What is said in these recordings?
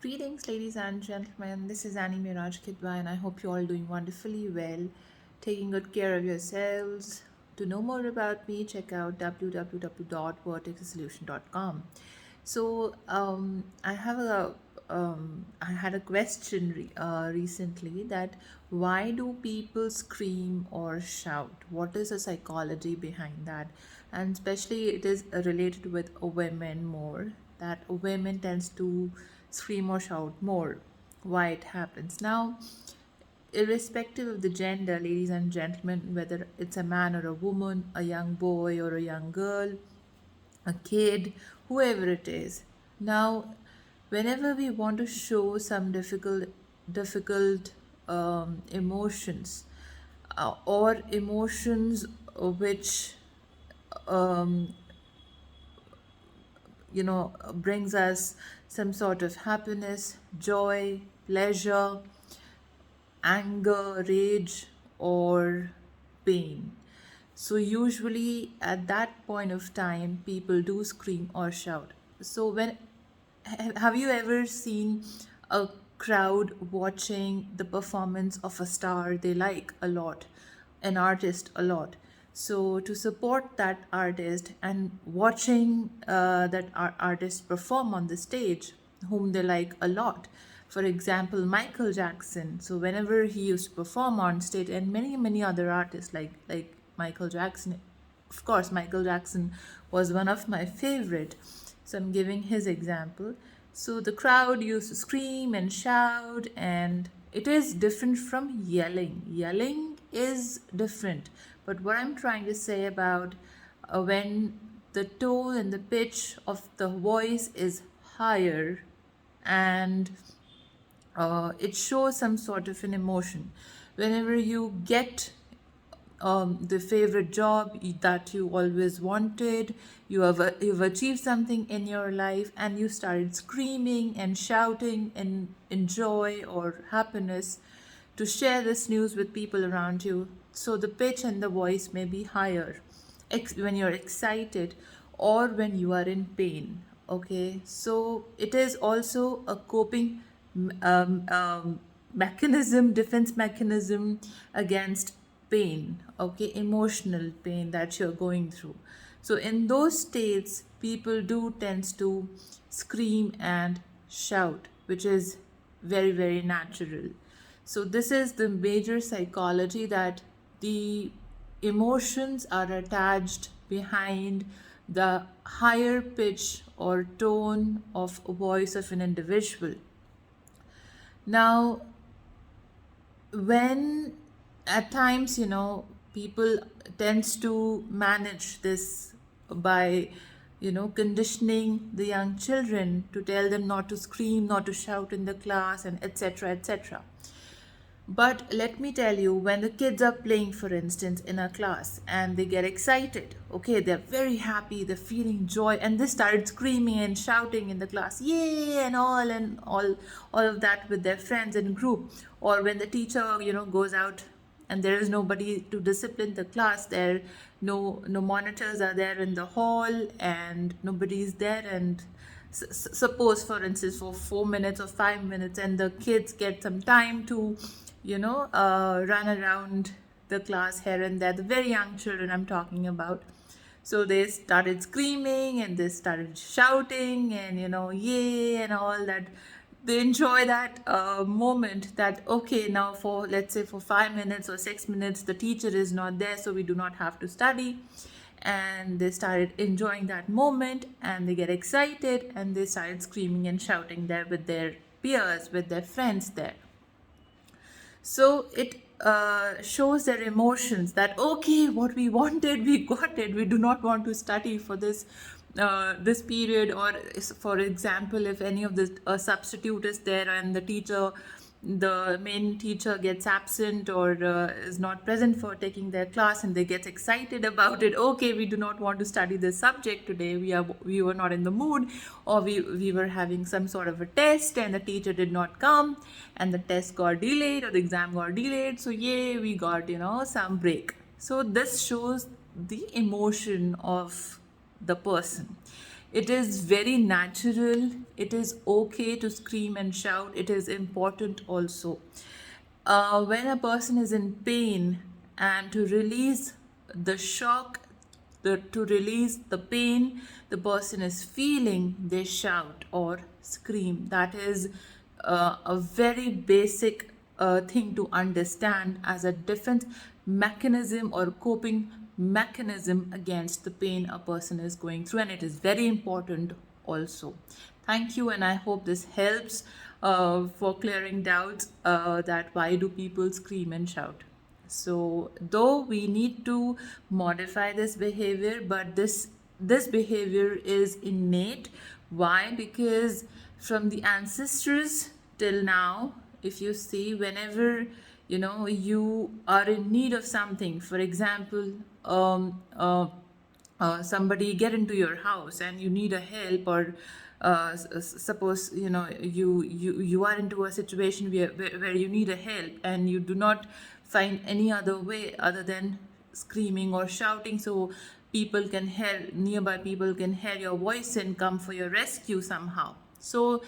Greetings, ladies and gentlemen. This is Meraj Kidwai, and I hope you're all doing wonderfully well, taking good care of yourselves. To know more about me, check out www.vortexsolution.com. I had a question recently that why do people scream or shout? What is the psychology behind that? And especially it is related with women more, that women tends to scream or shout more. Why it happens now? Irrespective of the gender, ladies and gentlemen, whether it's a man or a woman, a young boy or a young girl, a kid, whoever it is. Now, whenever we want to show some difficult emotions, or emotions which um, brings us some sort of happiness, joy, pleasure, anger, rage, or pain. So, usually at that point of time, people do scream or shout. So, have you ever seen a crowd watching the performance of a star they like a lot, an artist a lot? So, to support that artist and watching that artist perform on the stage, whom they like a lot, for example, Michael Jackson. So whenever he used to perform on stage, and many other artists like Michael Jackson, of course, Michael Jackson was one of my favorite. So I'm giving his example. So the crowd used to scream and shout, and it is different from yelling. Yelling is different. But what I'm trying to say about when the tone and the pitch of the voice is higher, and it shows some sort of an emotion. Whenever you get the favorite job that you always wanted, you've achieved something in your life, and you started screaming and shouting in joy or happiness to share this news with people around you. So the pitch and the voice may be higher when you're excited or when you are in pain. Okay, so it is also a coping mechanism, defense mechanism against pain, okay, emotional pain that you're going through. So in those states, people do tends to scream and shout, which is very natural. So this is the major psychology, that the emotions are attached behind the higher pitch or tone of a voice of an individual. Now, when at times, people tends to manage this by conditioning the young children to tell them not to scream, not to shout in the class, and etc. But let me tell you, when the kids are playing, for instance, in a class and they get excited, okay, they're very happy, they're feeling joy, and they start screaming and shouting in the class, yay, and all of that with their friends in group. Or when the teacher, goes out and there is nobody to discipline the class, there no monitors are there in the hall, and nobody is there, and suppose for instance for 4 minutes or 5 minutes, and the kids get some time to run around the class here and there, the very young children I'm talking about. So they started screaming and they started shouting and yay and all that. They enjoy that moment, that okay, now for, let's say, for 5 minutes or 6 minutes the teacher is not there, so we do not have to study. And they started enjoying that moment, and they get excited and they started screaming and shouting there with their peers, with their friends there. So it shows their emotions, that okay, what we wanted, we got it. We do not want to study for this period. Or for example, if any of the substitute is there and the main teacher gets absent or is not present for taking their class, and they get excited about it, okay, we do not want to study this subject today, we were not in the mood, or we were having some sort of a test and the teacher did not come, and the test got delayed or the exam got delayed, so yay, we got some break. So this shows the emotion of the person. It is very natural. It is okay to scream and shout. It is important also. When a person is in pain, and to release the shock, to release the pain the person is feeling, they shout or scream. That is a very basic thing to understand as a defense mechanism or coping mechanism against the pain a person is going through, and it is very important also. Thank you, and I hope this helps for clearing doubts that why do people scream and shout. So though we need to modify this behavior, but this behavior is innate. Why? Because from the ancestors till now, if you see, whenever you are in need of something, for example, somebody get into your house and you need a help, or suppose you are into a situation where you need a help and you do not find any other way other than screaming or shouting, so people can hear, nearby people can hear your voice and come for your rescue somehow. So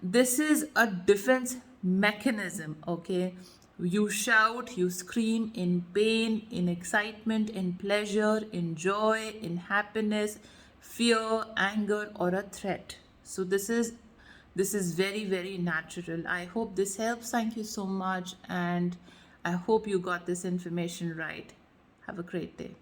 this is a defense mechanism. Okay, you shout, you scream in pain, in excitement, in pleasure, in joy, in happiness, fear, anger, or a threat. So this is very, very natural. I hope this helps. Thank you so much, and I hope you got this information right. Have a great day.